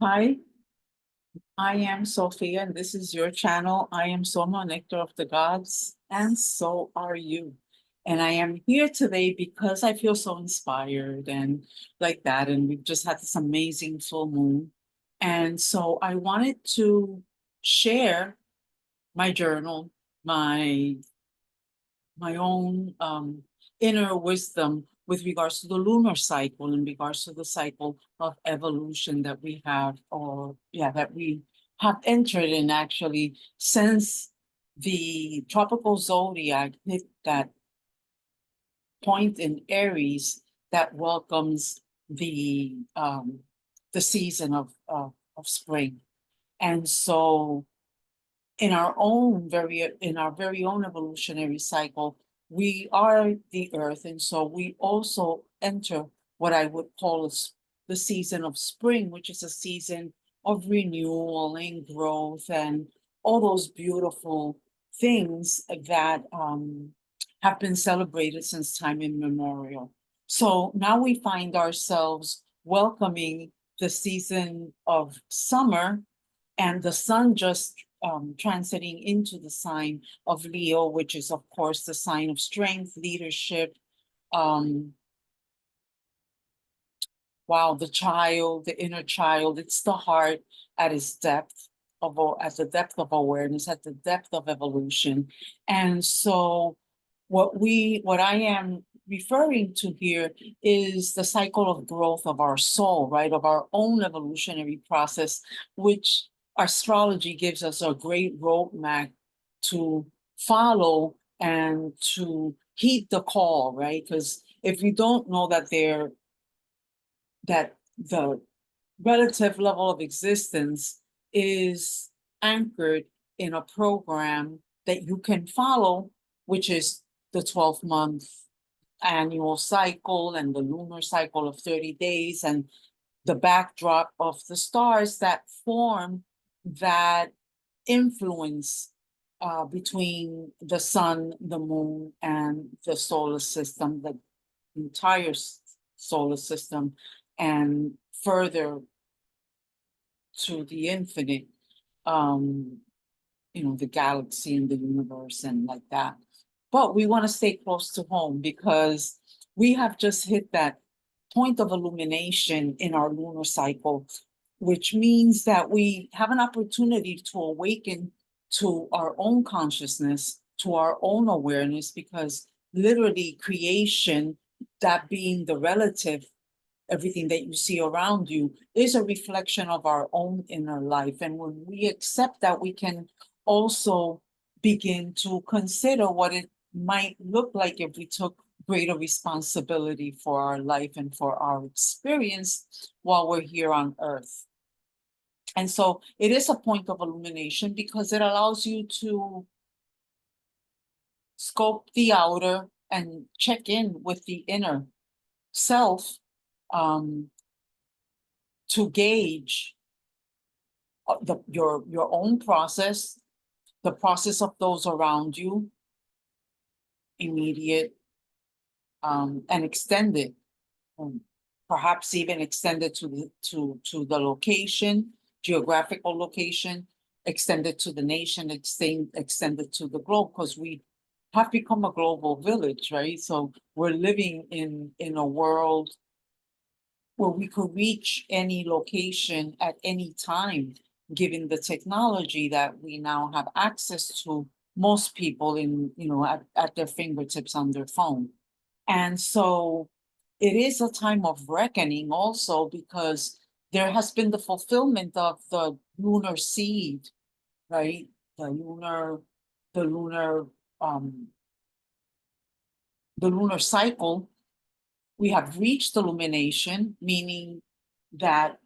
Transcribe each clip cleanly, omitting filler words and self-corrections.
Hi, I am Sophia, and this is your channel. I am Soma, Nectar of the Gods, and so are you. And I am here today because I feel so inspired and like that. And we've just had this amazing full moon. And so I wanted to share my journal, my my own inner wisdom with regards to the lunar cycle, in regards to the cycle of evolution that we have, or yeah, that we have entered in actually since the tropical zodiac hit that point in Aries that welcomes the season of spring. And so in our very own evolutionary cycle, we are the earth, and so we also enter what I would call the season of spring, which is a season of renewal and growth and all those beautiful things that have been celebrated since time immemorial. So now we find ourselves welcoming the season of summer, and the sun just transiting into the sign of Leo, which is, of course, the sign of strength, leadership. Um, wow, the child, the inner child, it's the heart at its depth at the depth of awareness, at the depth of evolution. And so what I am referring to here is the cycle of growth of our soul, right? Of our own evolutionary process, which astrology gives us a great roadmap to follow and to heed the call, right? Because if we don't know that the relative level of existence is anchored in a program that you can follow, which is the 12-month annual cycle and the lunar cycle of 30 days and the backdrop of the stars that form that influence between the sun, the moon, and the solar system, the entire solar system, and further to the infinite, um, the galaxy and the universe and like that. But we want to stay close to home because we have just hit that point of illumination in our lunar cycle, which means that we have an opportunity to awaken to our own consciousness, to our own awareness, because literally creation, that being the relative, everything that you see around you, is a reflection of our own inner life. And when we accept that, we can also begin to consider what it might look like if we took greater responsibility for our life and for our experience while we're here on earth. And so it is a point of illumination because it allows you to scope the outer and check in with the inner self, um, to gauge your own process, the process of those around you, immediate, and extended, perhaps even extended to the location, geographical location, extended to the nation, extended to the globe, because we have become a global village, right? So we're living in a world where we could reach any location at any time, given the technology that we now have access to, most people at their fingertips on their phone. And so it is a time of reckoning also, because there has been the fulfillment of the lunar seed, right? The lunar, um, the lunar cycle. We have reached illumination, meaning that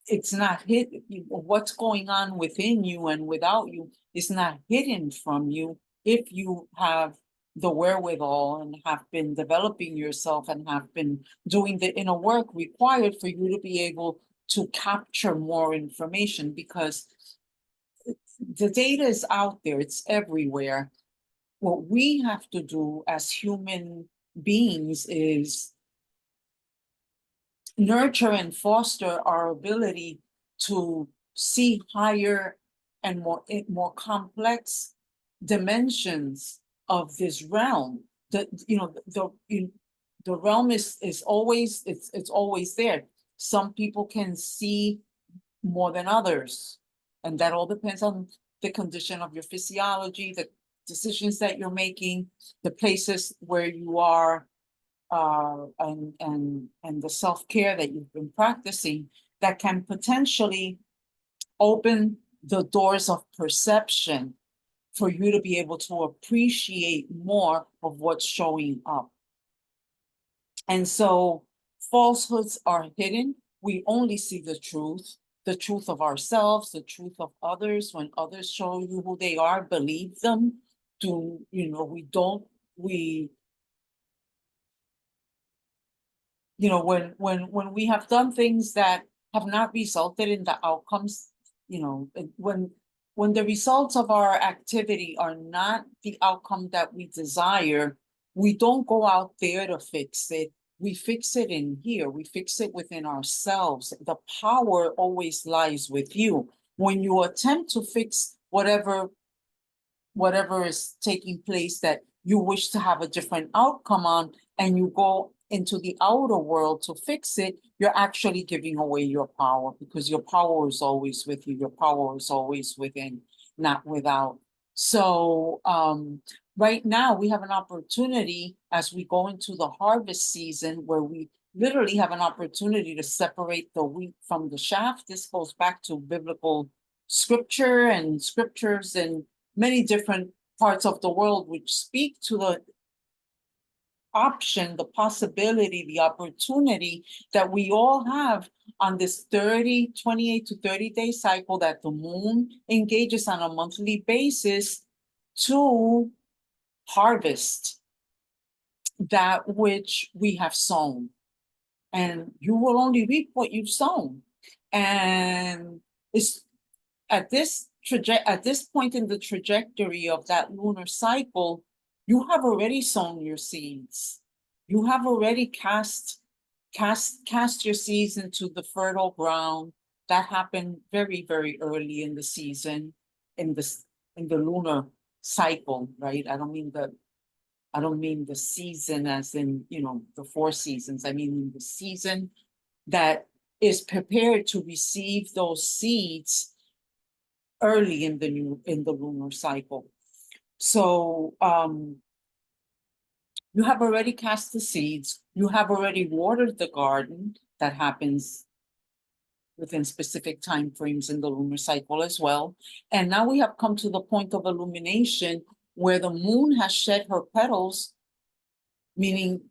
it's not hidden. What's going on within you and without you is not hidden from you if you have the wherewithal and have been developing yourself and have been doing the inner work required for you to be able to capture more information, because the data is out there, it's everywhere. What we have to do as human beings is nurture and foster our ability to see higher and more complex dimensions of this realm. The realm is always, it's always there. Some people can see more than others, and that all depends on the condition of your physiology, the decisions that you're making, the places where you are, and the self-care that you've been practicing, that can potentially open the doors of perception for you to be able to appreciate more of what's showing up. And so falsehoods are hidden. We only see the truth of ourselves, the truth of others. When others show you who they are, believe them. When we have done things that have not resulted in the outcomes, when the results of our activity are not the outcome that we desire, we don't go out there to fix it. We fix it in here. We fix it within ourselves. The power always lies with you. When you attempt to fix whatever is taking place that you wish to have a different outcome on, and you go into the outer world to fix it, you're actually giving away your power, because your power is always with you. Your power is always within, not without. So right now we have an opportunity as we go into the harvest season, where we literally have an opportunity to separate the wheat from the chaff. This goes back to biblical scripture and scriptures and many different parts of the world which speak to the option, the possibility, the opportunity that we all have on this 28 to 30-day cycle that the moon engages on a monthly basis to harvest that which we have sown. And you will only reap what you've sown. And it's at this point in the trajectory of that lunar cycle, you have already sown your seeds. You have already cast your seeds into the fertile ground. That happened very, very early in the season, in the lunar cycle, right? I don't mean the season as in, the 4 seasons. I mean the season that is prepared to receive those seeds early in the lunar cycle. So you have already cast the seeds. You have already watered the garden. That happens within specific time frames in the lunar cycle as well. And now we have come to the point of illumination, where the moon has shed her petals, meaning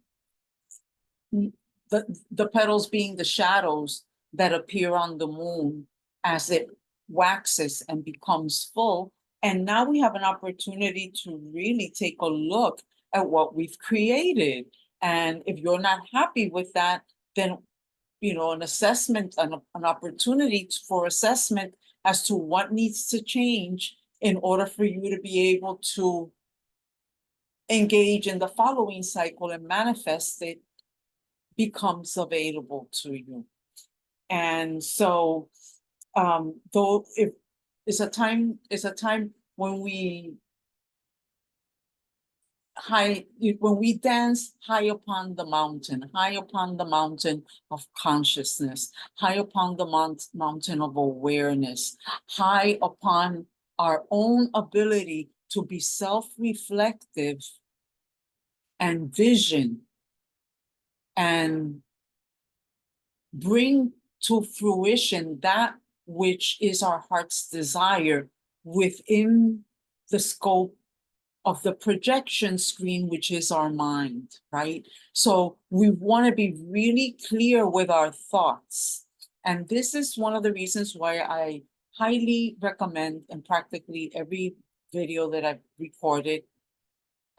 the petals being the shadows that appear on the moon as it waxes and becomes full. And now we have an opportunity to really take a look at what we've created. And if you're not happy with that, then, an assessment, an opportunity for assessment as to what needs to change in order for you to be able to engage in the following cycle and manifest it, becomes available to you. And so though if it's a time when we dance high upon the mountain of consciousness, high upon the mountain of awareness, high upon our own ability to be self-reflective and vision, and bring to fruition that which is our heart's desire within the scope of the projection screen, which is our mind, right? So we want to be really clear with our thoughts. And this is one of the reasons why I highly recommend, in practically every video that I've recorded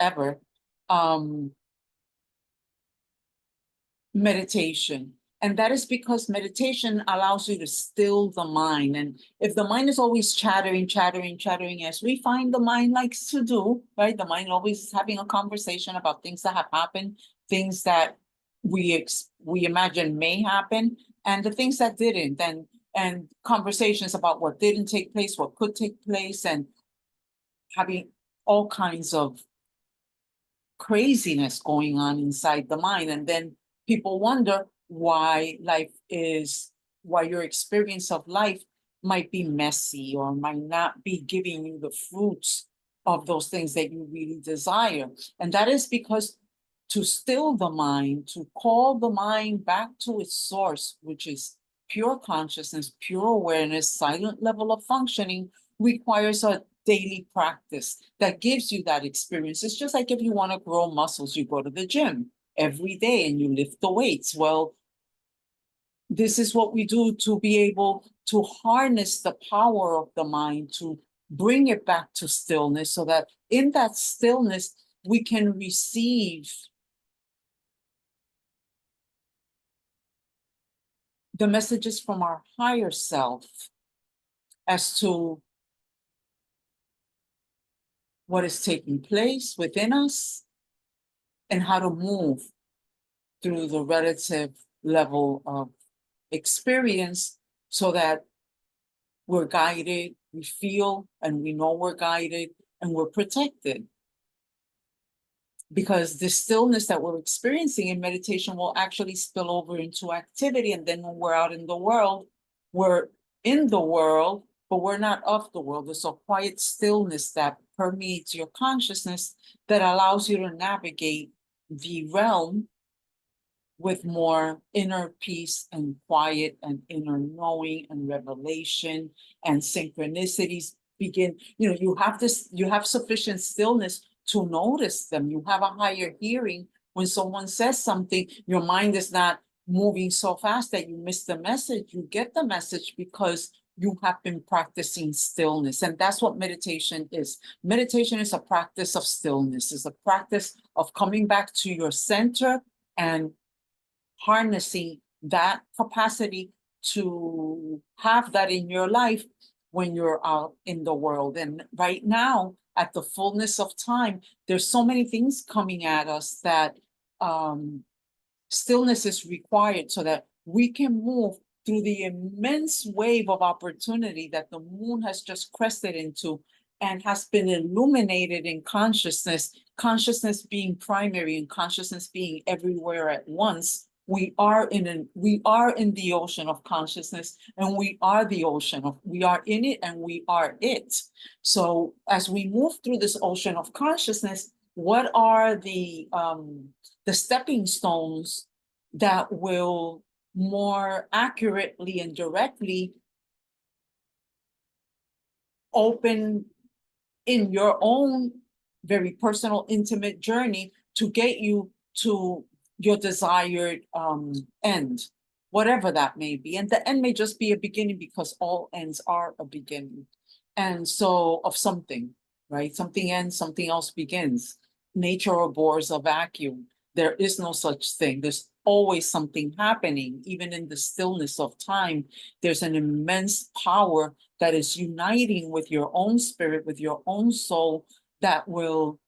ever, meditation. And that is because meditation allows you to still the mind. And if the mind is always chattering, as we find the mind likes to do, right? The mind always is having a conversation about things that have happened, things that we imagine may happen, and the things that didn't. and conversations about what didn't take place, what could take place, and having all kinds of craziness going on inside the mind. And then people wonder why your experience of life might be messy or might not be giving you the fruits of those things that you really desire. And that is because to still the mind, to call the mind back to its source, which is pure consciousness, pure awareness, silent level of functioning, requires a daily practice that gives you that experience. It's just like if you want to grow muscles, you go to the gym every day and you lift the weights. Well, this is what we do to be able to harness the power of the mind, to bring it back to stillness, so that in that stillness, we can receive the messages from our higher self as to what is taking place within us and how to move through the relative level of experience so that we're guided, we feel and we know we're guided and we're protected. Because the stillness that we're experiencing in meditation will actually spill over into activity. And then when we're out in the world, we're in the world, but we're not of the world. There's a quiet stillness that permeates your consciousness that allows you to navigate the realm with more inner peace and quiet and inner knowing and revelation and synchronicities begin. You have sufficient stillness to notice them. You have a higher hearing. When someone says something, your mind is not moving so fast that you miss the message. You get the message because you have been practicing stillness. And that's what meditation is. Meditation is a practice of stillness. It's a practice of coming back to your center and harnessing that capacity to have that in your life when you're out in the world. And right now, at the fullness of time, there's so many things coming at us that stillness is required so that we can move through the immense wave of opportunity that the moon has just crested into and has been illuminated in consciousness being primary and consciousness being everywhere at once. We are in the ocean of consciousness, and we are in it and we are it. So as we move through this ocean of consciousness, what are the stepping stones that will more accurately and directly open in your own very personal, intimate journey to get you to your desired end, whatever that may be. And the end may just be a beginning, because all ends are a beginning. And so of something, right? Something ends, something else begins. Nature abhors a vacuum. There is no such thing. There's always something happening. Even in the stillness of time, there's an immense power that is uniting with your own spirit, with your own soul, that will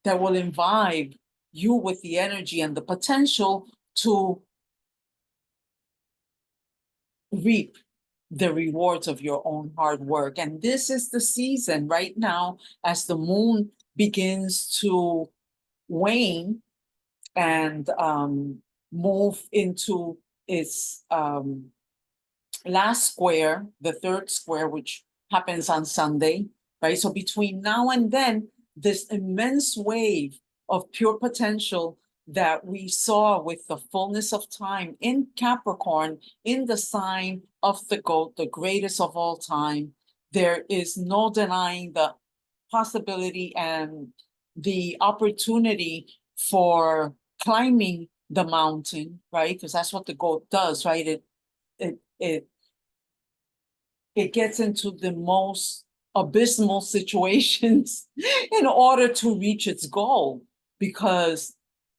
imbibe you with the energy and the potential to reap the rewards of your own hard work. And this is the season right now, as the moon begins to wane and move into its last square, the third square, which happens on Sunday, right? So between now and then, this immense wave of pure potential that we saw with the fullness of time in Capricorn, in the sign of the goat, the greatest of all time, there is no denying the possibility and the opportunity for climbing the mountain, right? Because that's what the goat does, right? It gets into the most abysmal situations in order to reach its goal, because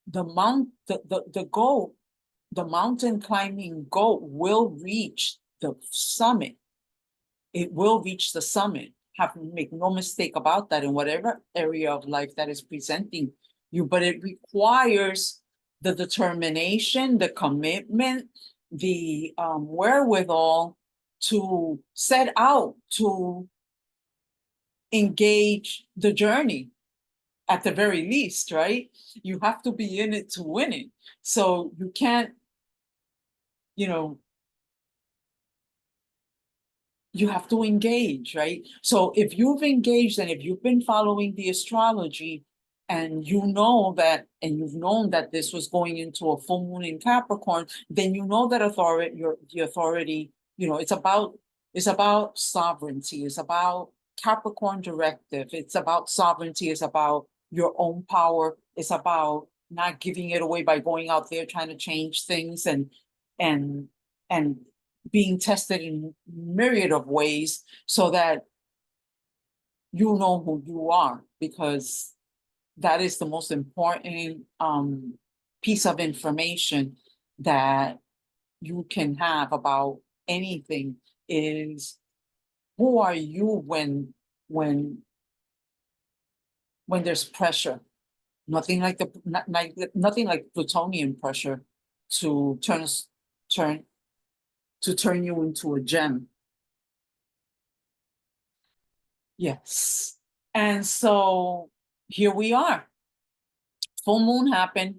the mountain climbing goat will reach the summit. It will reach the summit. Make no mistake about that, in whatever area of life that is presenting you. But it requires the determination, the commitment, the wherewithal to set out to engage the journey at the very least, right? You have to be in it to win it. So you can't, you know, you have to engage, right? So if you've engaged and if you've been following the astrology and you know that, and you've known that this was going into a full moon in Capricorn, then you know that the authority, it's about sovereignty, it's about Capricorn directive, it's about sovereignty, it's about your own power, it's about not giving it away by going out there trying to change things and being tested in myriad of ways so that you know who you are, because that is the most important piece of information that you can have about anything is who are you when there's pressure. Nothing like nothing like plutonium pressure to turn you into a gem. Yes. And so here we are. Full moon happened.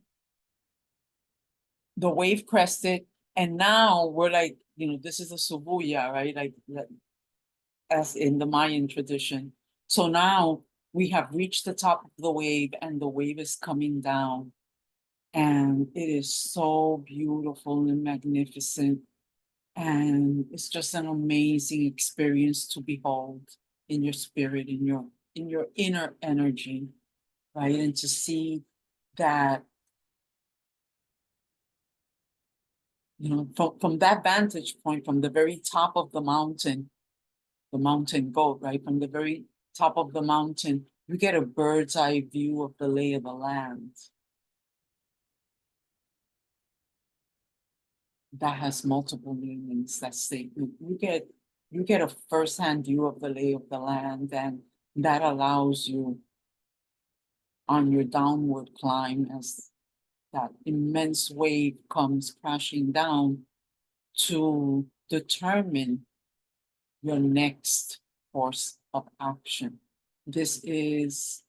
The wave crested. And now we're like, this is a Subuya, right? Like as in the Mayan tradition. So now we have reached the top of the wave and the wave is coming down. And it is so beautiful and magnificent. And it's just an amazing experience to behold in your spirit, in your inner energy, right? And to see that, from that vantage point, from the very top of the mountain goat, right? From the very top of the mountain, you get a bird's eye view of the lay of the land. That has multiple meanings. That statement. You get a first-hand view of the lay of the land, and that allows you on your downward climb as that immense wave comes crashing down to determine your next course of action. This is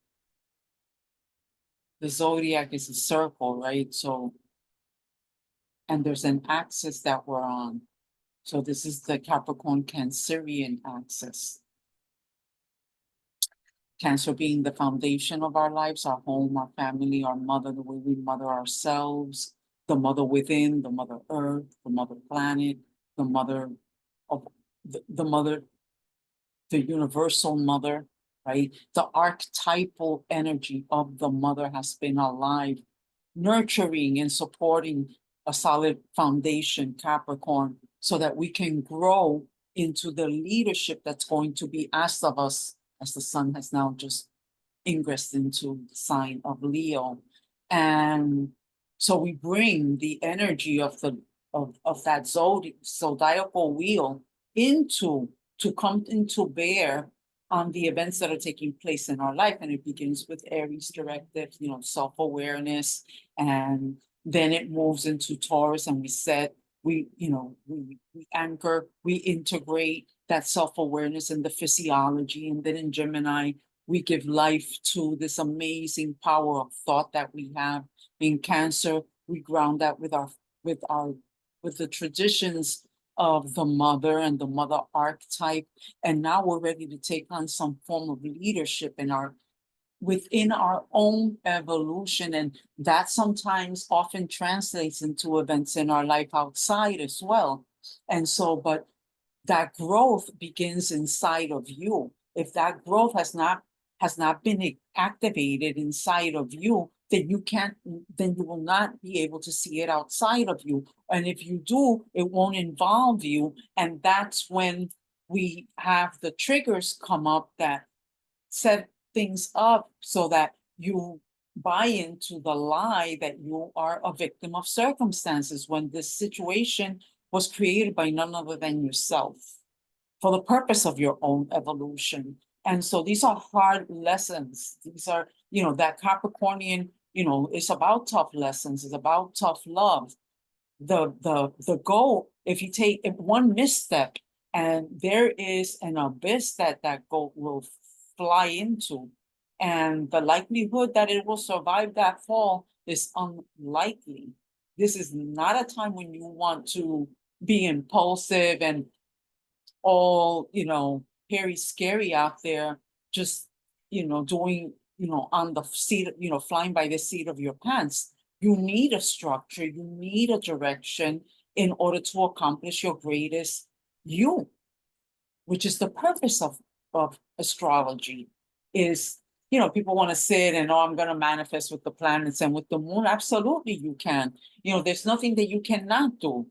the zodiac is a circle, right? So, and there's an axis that we're on. So this is the Capricorn Cancerian axis. Cancer being the foundation of our lives, our home, our family, our mother, the way we mother ourselves, the mother within, the mother earth, the mother planet, the mother of the mother, the universal mother, right? The archetypal energy of the mother has been alive, nurturing and supporting a solid foundation, Capricorn, so that we can grow into the leadership that's going to be asked of us as the sun has now just ingressed into the sign of Leo. And so we bring the energy of that zodiacal wheel to come into bear on the events that are taking place in our life. And it begins with Aries directive, self-awareness, and then it moves into Taurus, and we anchor, we integrate that self-awareness in the physiology. And then in Gemini, we give life to this amazing power of thought that we have. In Cancer, we ground that with the traditions of the mother and the mother archetype. And now we're ready to take on some form of leadership within our own evolution. And that sometimes often translates into events in our life outside as well. And so, but that growth begins inside of you. If that growth has not been activated inside of you, then you will not be able to see it outside of you. And if you do, it won't involve you. And that's when we have the triggers come up that set things up so that you buy into the lie that you are a victim of circumstances, when this situation was created by none other than yourself for the purpose of your own evolution. And so these are hard lessons. These are, that Capricornian, it's about tough lessons, it's about tough love. The goal, if you take one misstep, and there is an abyss that goat will fly into, and the likelihood that it will survive that fall is unlikely. This is not a time when you want to be impulsive and all, hairy scary out there, just, doing, on the seat, flying by the seat of your pants. You need a structure, you need a direction in order to accomplish your greatest you, which is the purpose of astrology. Is, people want to sit and, oh, I'm going to manifest with the planets and with the moon. Absolutely, you can. There's nothing that you cannot do.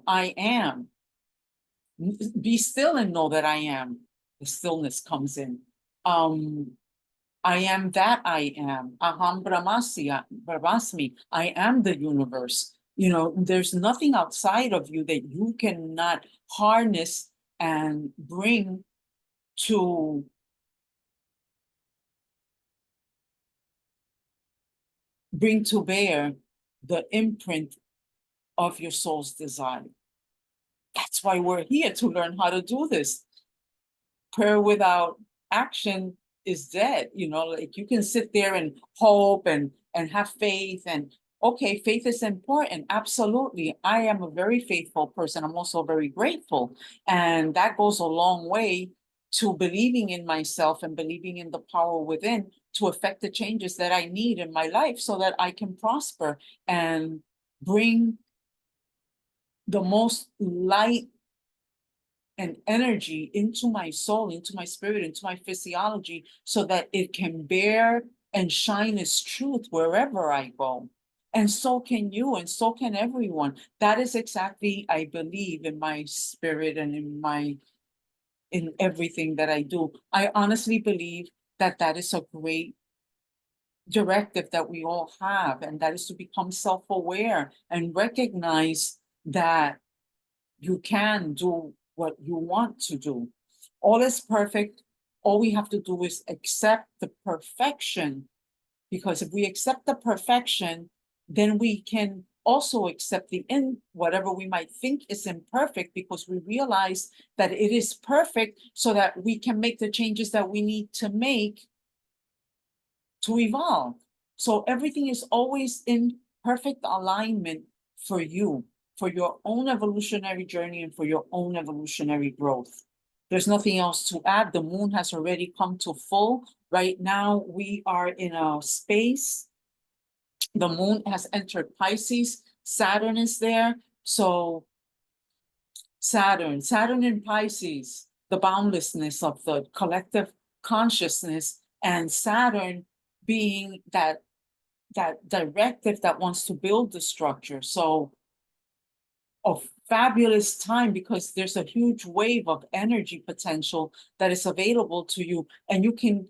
I am. Be still and know that I am. The stillness comes in. I am that I am. Aham brahmasmi. I am the universe. There's nothing outside of you that you cannot harness and bring to bear the imprint of your soul's desire. That's why we're here, to learn how to do this. Prayer without action is dead. Like, you can sit there and hope and have faith, and okay, faith is important. Absolutely. I am a very faithful person. I'm also very grateful. And that goes a long way to believing in myself and believing in the power within to affect the changes that I need in my life so that I can prosper and bring the most light and energy into my soul, into my spirit, into my physiology, so that it can bear and shine its truth wherever I go. And so can you, and so can everyone. That is exactly, I believe, in my spirit and in everything that I do. I honestly believe that that is a great directive that we all have, and that is to become self-aware and recognize that you can do what you want to do. All is perfect. All we have to do is accept the perfection, because if we accept the perfection, then we can also accept the whatever we might think is imperfect, because we realize that it is perfect so that we can make the changes that we need to make to evolve. So everything is always in perfect alignment for you, for your own evolutionary journey and for your own evolutionary growth. There's nothing else to add. The moon has already come to full. Right now, we are in a space. The moon has entered Pisces. Saturn is there. So Saturn in Pisces, the boundlessness of the collective consciousness, and Saturn being that directive that wants to build the structure. So a fabulous time, because there's a huge wave of energy potential that is available to you, and you can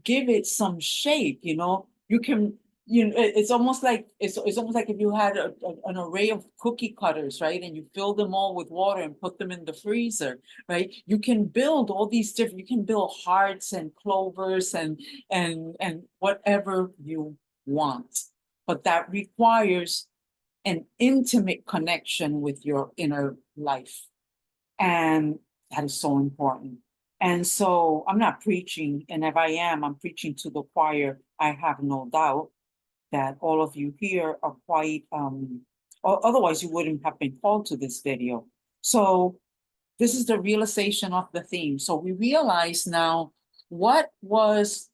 give it some shape. You can, it's almost like if you had an array of cookie cutters, right? And you fill them all with water and put them in the freezer, right? You can build all these different, you can build hearts and clovers and whatever you want, but that requires an intimate connection with your inner life. And that is so important. And so I'm not preaching, and if I am, I'm preaching to the choir. I have no doubt that all of you here are quite, otherwise you wouldn't have been called to this video. So this is the realization of the theme. So we realize now what was,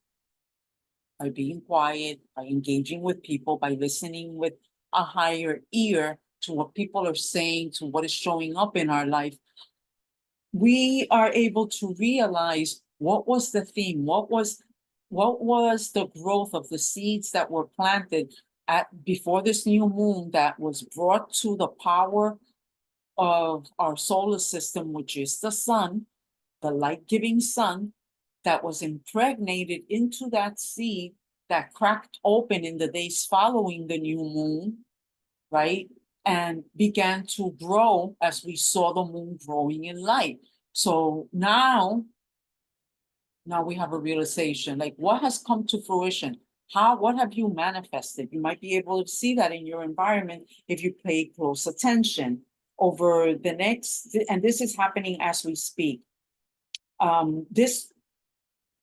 by being quiet, by engaging with people, by listening with a higher ear to what people are saying, to what is showing up in our life, we are able to realize what was the theme, what was the growth of the seeds that were planted before this new moon, that was brought to the power of our solar system, which is the sun, the light-giving sun, that was impregnated into that seed that cracked open in the days following the new moon, right? And began to grow as we saw the moon growing in light. So now we have a realization, like, what has come to fruition? What have you manifested? You might be able to see that in your environment if you pay close attention over the next, and this is happening as we speak. This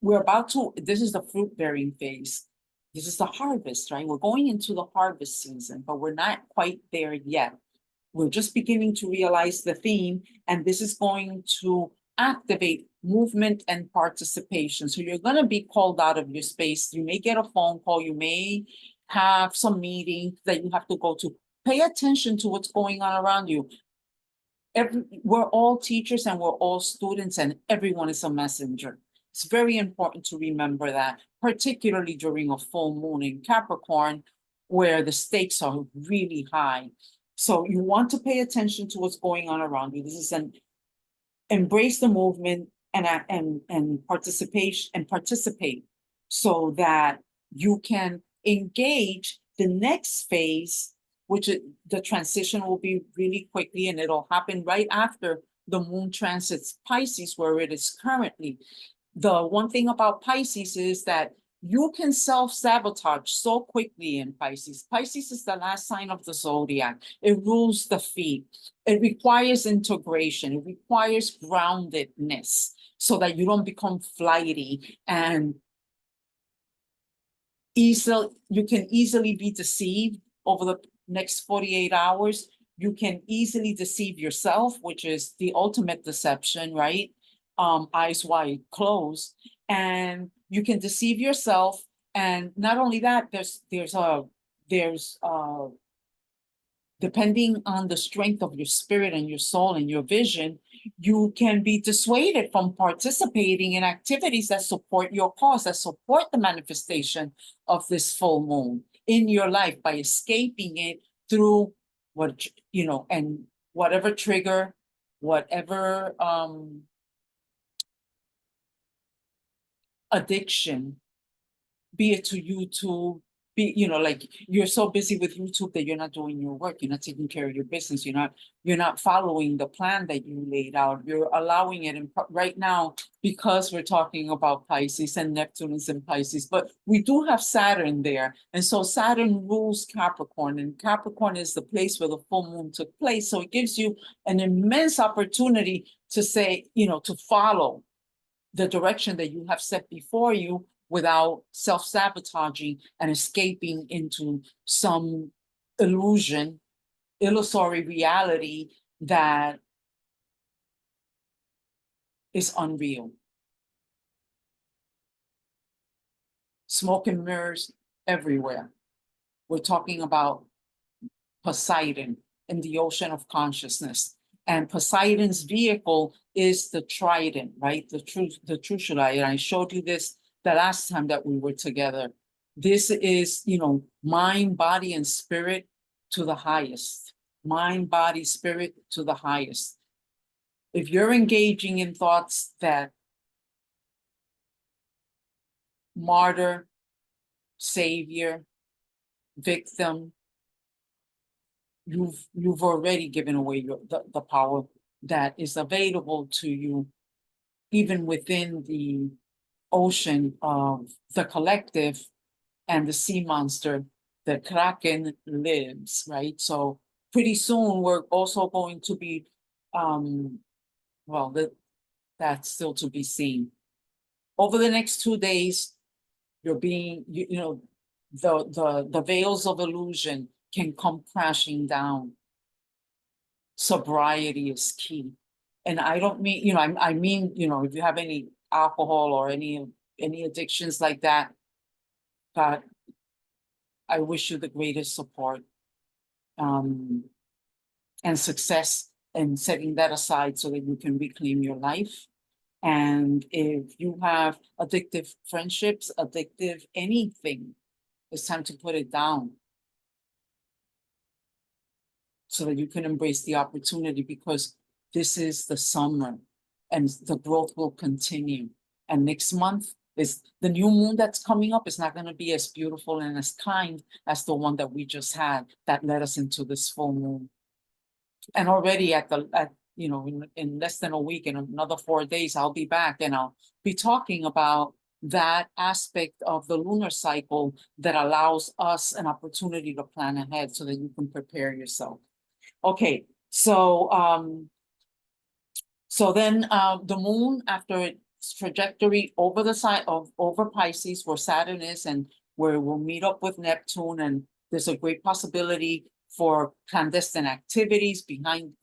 is the fruit bearing phase. This is the harvest, right? We're going into the harvest season, but we're not quite there yet. We're just beginning to realize the theme, and this is going to activate movement and participation. So you're going to be called out of your space. You may get a phone call. You may have some meeting that you have to go to. Pay attention to what's going on around you. We're all teachers and we're all students, and everyone is a messenger. It's very important to remember that, particularly during a full moon in Capricorn, where the stakes are really high. So you want to pay attention to what's going on around you. This is embrace the movement and participate so that you can engage the next phase, which the transition will be really quickly, and it'll happen right after the moon transits Pisces, where it is currently. The one thing about Pisces is that you can self-sabotage so quickly in Pisces. Pisces is the last sign of the zodiac. It rules the feet. It requires integration. It requires groundedness so that you don't become flighty and you can easily be deceived over the next 48 hours. You can easily deceive yourself, which is the ultimate deception, right? Eyes wide closed, and you can deceive yourself. And not only that, there's depending on the strength of your spirit and your soul and your vision, you can be dissuaded from participating in activities that support your cause, that support the manifestation of this full moon in your life, by escaping it through and whatever trigger, whatever addiction, be it to YouTube, like you're so busy with YouTube that you're not doing your work, you're not taking care of your business, you're not following the plan that you laid out, you're allowing it. And right now, because we're talking about Pisces and Neptune is in Pisces, but we do have Saturn there. And so Saturn rules Capricorn, and Capricorn is the place where the full moon took place. So it gives you an immense opportunity to say, to follow the direction that you have set before you without self-sabotaging and escaping into some illusory reality that is unreal. Smoke and mirrors everywhere. We're talking about Poseidon in the ocean of consciousness. And Poseidon's vehicle is the trident, right? The Trushula. And I showed you this the last time that we were together. This is, mind, body, and spirit to the highest. Mind, body, spirit to the highest. If you're engaging in thoughts that martyr, savior, victim, you've already given away the power that is available to you, even within the ocean of the collective and the sea monster. The Kraken lives, right? So pretty soon we're also going to be, that's still to be seen. Over the next 2 days, you're being, the veils of illusion can come crashing down. Sobriety is key. And I don't mean, I mean, if you have any alcohol or any addictions like that, God, I wish you the greatest support and success in setting that aside so that you can reclaim your life. And if you have addictive friendships, addictive anything, it's time to put it down so that you can embrace the opportunity, because this is the summer and the growth will continue. And next month is the new moon that's coming up. Is not going to be as beautiful and as kind as the one that we just had that led us into this full moon. And already in less than a week, in another 4 days, I'll be back and I'll be talking about that aspect of the lunar cycle that allows us an opportunity to plan ahead so that you can prepare yourself. Okay, so then the moon, after its trajectory over the side of over Pisces, where Saturn is, and where we'll meet up with Neptune, and there's a great possibility for clandestine activities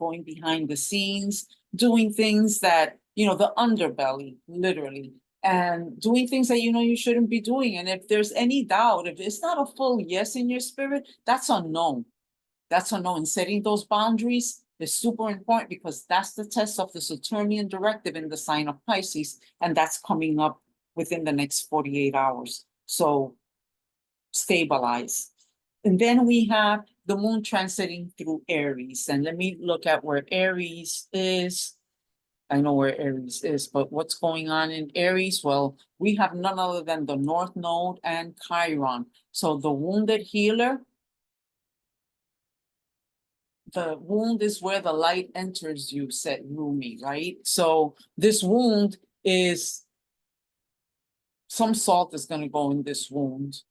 going behind the scenes, doing things that, you know, the underbelly, literally, and doing things that you know you shouldn't be doing. And if there's any doubt, if it's not a full yes in your spirit, that's unknown. That's unknown. Setting those boundaries is super important because that's the test of the Saturnian directive in the sign of Pisces, and that's coming up within the next 48 hours. So stabilize. And then we have the moon transiting through Aries. And let me look at where Aries is. I know where Aries is, but what's going on in Aries? Well, we have none other than the North Node and Chiron. So the wounded healer, the wound is where the light enters you, said Rumi, right? So this wound is, some salt is going to go in this wound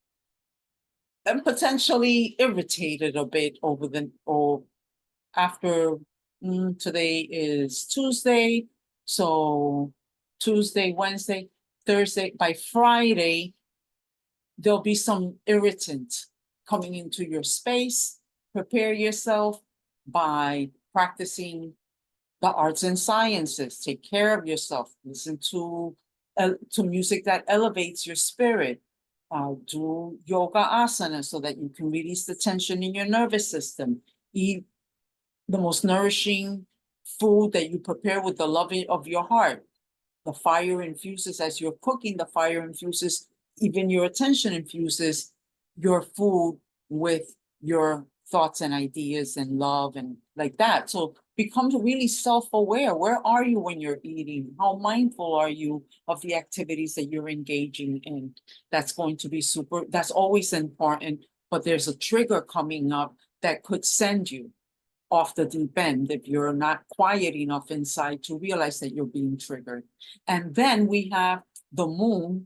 and potentially irritated a bit over the, or after, today is Tuesday. So Tuesday, Wednesday, Thursday, by Friday, there'll be some irritant coming into your space. Prepare yourself by practicing the arts and sciences. Take care of yourself. Listen to music that elevates your spirit. Do yoga asana so that you can release the tension in your nervous system. Eat the most nourishing food that you prepare with the love of your heart. The fire infuses, as you're cooking, the fire infuses, even your attention infuses your food with your thoughts and ideas and love and like that. So become really self-aware. Where are you when you're eating? How mindful are you of the activities that you're engaging in? That's going to be super, that's always important, but there's a trigger coming up that could send you off the deep end if you're not quiet enough inside to realize that you're being triggered. And then we have the moon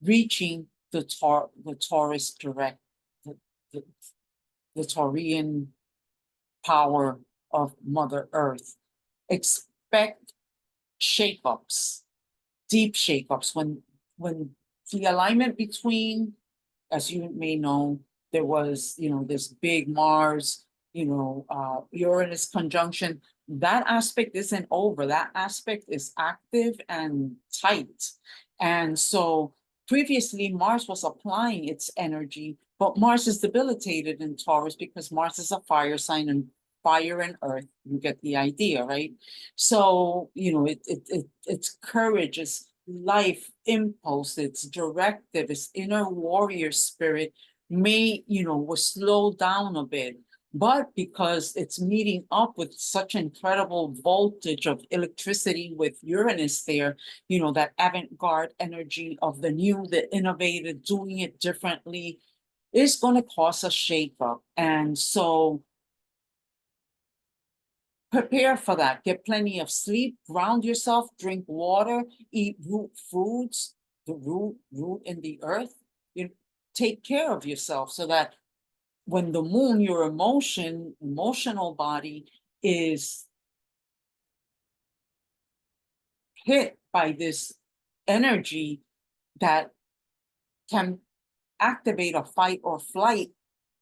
reaching the Taurus direct, the, the Taurian power of Mother Earth. Expect shakeups, deep shakeups, when the alignment between, as you may know, there was, you know, this big Mars, Uranus conjunction. That aspect isn't over. That aspect is active and tight. And so previously Mars was applying its energy, but Mars is debilitated in Taurus because Mars is a fire sign, and fire and earth, you get the idea, right? So, it's courage, it's life impulse, it's directive, it's inner warrior spirit was slowed down a bit. But because it's meeting up with such incredible voltage of electricity with Uranus there, that avant-garde energy of the new, the innovative, doing it differently, is going to cause a shakeup. And so prepare for that. Get plenty of sleep, ground yourself, drink water, eat root foods, the root in the earth. Take care of yourself so that when the moon, your emotional body is hit by this energy that can activate a fight or flight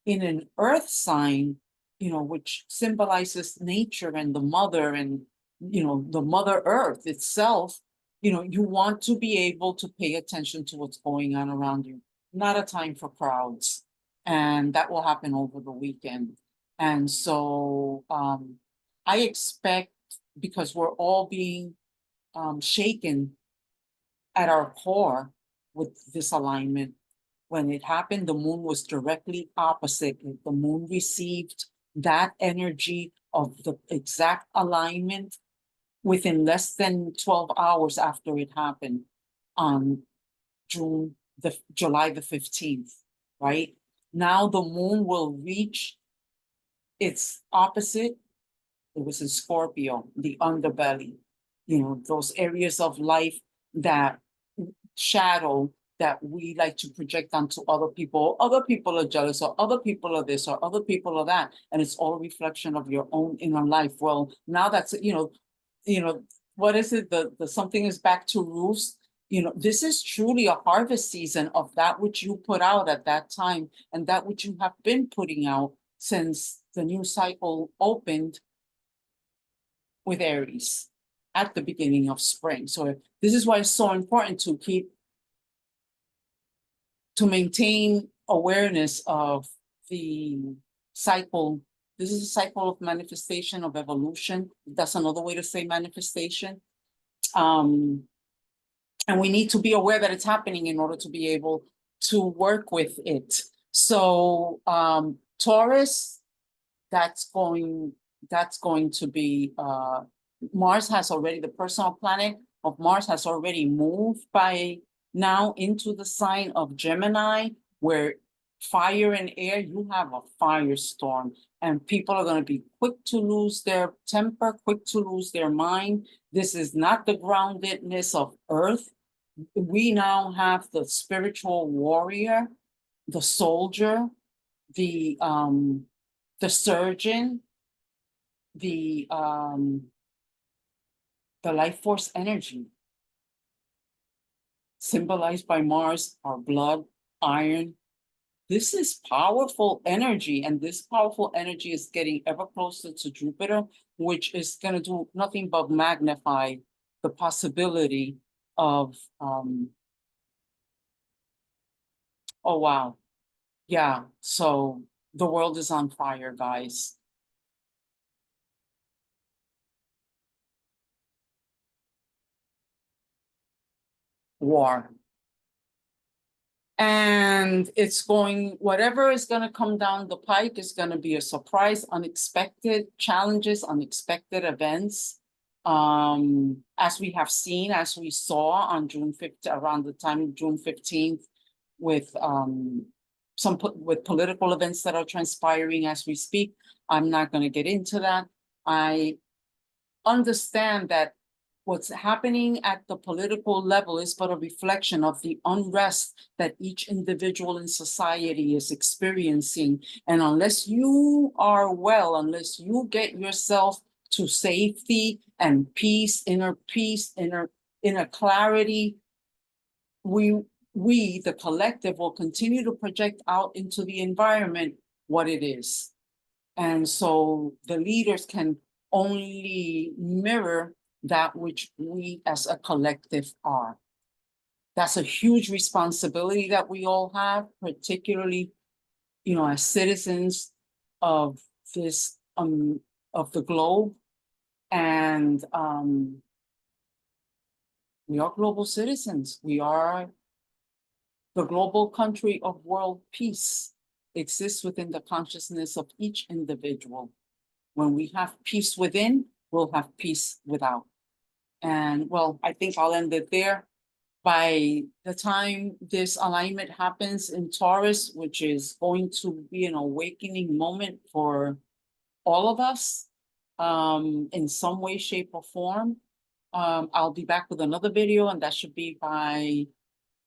in an earth sign, which symbolizes nature and the mother and, the Mother Earth itself, you want to be able to pay attention to what's going on around you. Not a time for crowds. And that will happen over the weekend. And so I expect, because we're all being shaken at our core with this alignment, when it happened, the moon was directly opposite. The moon received that energy of the exact alignment within less than 12 hours after it happened on July the 15th, right? Now the moon will reach its opposite. It was in Scorpio, the underbelly, those areas of life that shadow that we like to project onto other people. Other people are jealous, or other people are this, or other people are that, and it's all a reflection of your own inner life. Well, now that's, what is it? The something is back to roost. This is truly a harvest season of that which you put out at that time, and that which you have been putting out since the new cycle opened with Aries at the beginning of spring. So this is why it's so important to maintain awareness of the cycle. This is a cycle of manifestation, of evolution. That's another way to say manifestation. And we need to be aware that it's happening in order to be able to work with it. So Taurus, that's going to be Mars has already, the personal planet of Mars has already moved by now into the sign of Gemini, where fire and air, you have a firestorm, and people are going to be quick to lose their temper, quick to lose their mind. This is not the groundedness of Earth. We now have the spiritual warrior, the soldier, the surgeon, the life force energy, symbolized by Mars, our blood, iron. This is powerful energy, and this powerful energy is getting ever closer to Jupiter, which is going to do nothing but magnify the possibility of, oh, wow. Yeah, so the world is on fire, guys. War. And it's going, whatever is going to come down the pike is going to be a surprise, unexpected challenges, unexpected events. As we have seen, as we saw on June 5th, around the time of June 15th, with with political events that are transpiring as we speak. I'm not going to get into that. I understand that what's happening at the political level is but a reflection of the unrest that each individual in society is experiencing. And unless you are well, unless you get yourself to safety and peace, inner clarity, we, the collective, will continue to project out into the environment what it is. And so the leaders can only mirror that which we as a collective are. That's a huge responsibility that we all have, particularly, as citizens of this, of the globe. And we are global citizens. We are the global country of world peace. Exists within the consciousness of each individual. When we have peace within, we'll have peace without. And well, I think I'll end it there. By the time this alignment happens in Taurus, which is going to be an awakening moment for all of us, in some way, shape, or form, I'll be back with another video, and that should be by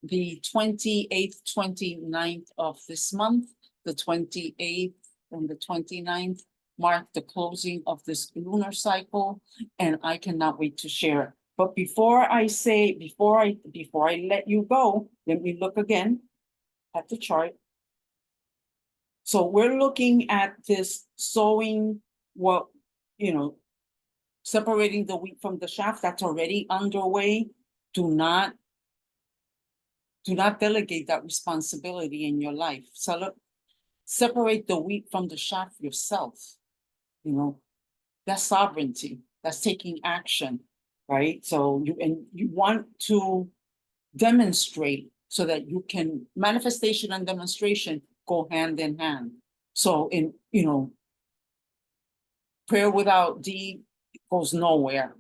the 28th, 29th of this month. The 28th and the 29th mark the closing of this lunar cycle, and I cannot wait to share it. But before I let you go, let me look again at the chart. So we're looking at this sowing, separating the wheat from the chaff. That's already underway. Do not delegate that responsibility in your life. So look, separate the wheat from the chaff yourself. That's sovereignty. That's taking action, right? So you want to demonstrate so that you can, manifestation and demonstration go hand in hand. So prayer without deed goes nowhere.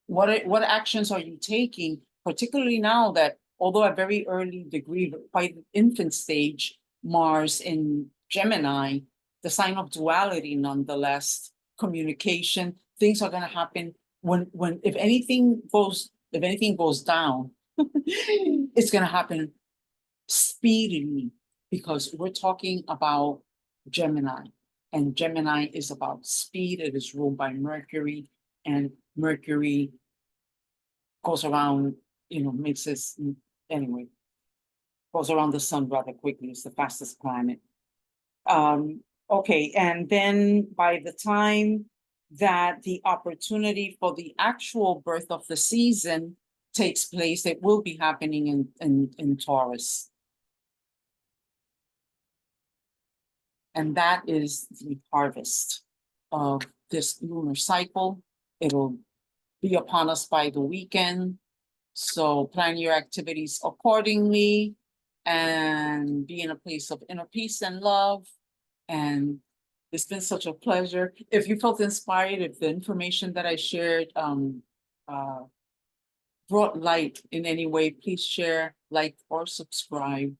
What actions are you taking, particularly now that, although at very early degree, quite infant stage, Mars in Gemini, the sign of duality nonetheless, communication, things are going to happen when if anything goes down, It's gonna happen speedily because we're talking about Gemini. And Gemini is about speed. It is ruled by Mercury, and Mercury goes around, makes this anyway, goes around the sun rather quickly. It's the fastest planet. Okay, and then by the time that the opportunity for the actual birth of the season takes place, it will be happening in Taurus. And that is the harvest of this lunar cycle. It'll be upon us by the weekend. So plan your activities accordingly and be in a place of inner peace and love. And it's been such a pleasure. If you felt inspired, if the information that I shared brought light in any way, please share, like, or subscribe.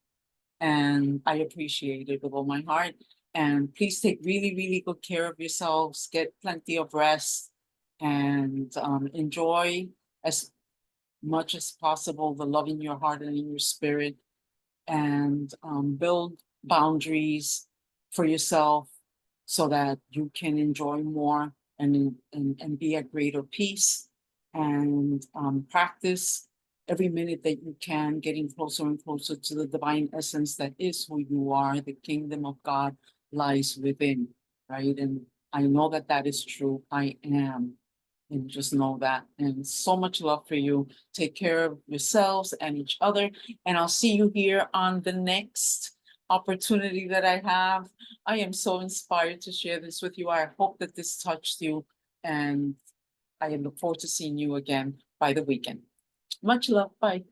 And I appreciate it with all my heart. And please take really, really good care of yourselves. Get plenty of rest and enjoy as much as possible the love in your heart and in your spirit, and build boundaries for yourself so that you can enjoy more and be at greater peace, and practice every minute that you can, getting closer and closer to the divine essence that is who you are. The kingdom of God lies within, right? And I know that that is true. I am. And just know that. And so much love for you. Take care of yourselves and each other. And I'll see you here on the next opportunity that I have. I am so inspired to share this with you. I hope that this touched you. And I look forward to seeing you again by the weekend. Much love. Bye.